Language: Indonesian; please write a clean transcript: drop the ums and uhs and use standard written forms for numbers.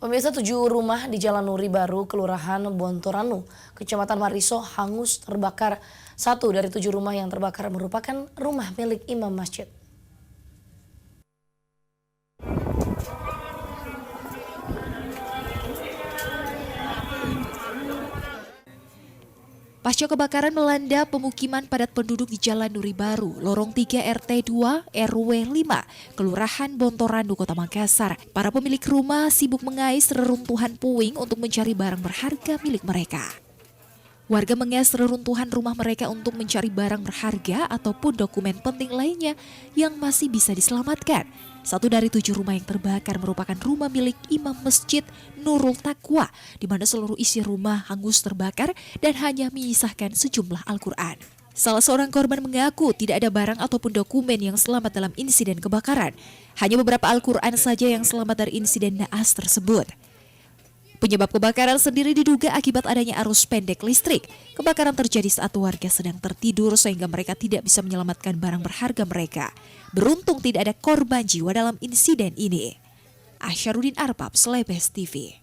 Pemirsa, 7 rumah di Jalan Nuri Baru, Kelurahan Bontoranu, Kecamatan Mariso hangus terbakar. 1 dari 7 rumah yang terbakar merupakan rumah milik imam masjid. Pasca kebakaran melanda pemukiman padat penduduk di Jalan Nuri Baru, Lorong 3 RT 2 RW 5, Kelurahan Bontoranu, Kota Makassar. Para pemilik rumah sibuk mengais reruntuhan puing untuk mencari barang berharga milik mereka. Warga mengais reruntuhan rumah mereka untuk mencari barang berharga ataupun dokumen penting lainnya yang masih bisa diselamatkan. 1 dari 7 rumah yang terbakar merupakan rumah milik Imam Masjid Nurul Taqwa, di mana seluruh isi rumah hangus terbakar dan hanya menyisakan sejumlah Al-Quran. Salah seorang korban mengaku tidak ada barang ataupun dokumen yang selamat dalam insiden kebakaran. Hanya beberapa Al-Quran saja yang selamat dari insiden naas tersebut. Penyebab kebakaran sendiri diduga akibat adanya arus pendek listrik. Kebakaran terjadi saat warga sedang tertidur sehingga mereka tidak bisa menyelamatkan barang berharga mereka. Beruntung tidak ada korban jiwa dalam insiden ini. Asyarudin Arpap, Slebes TV.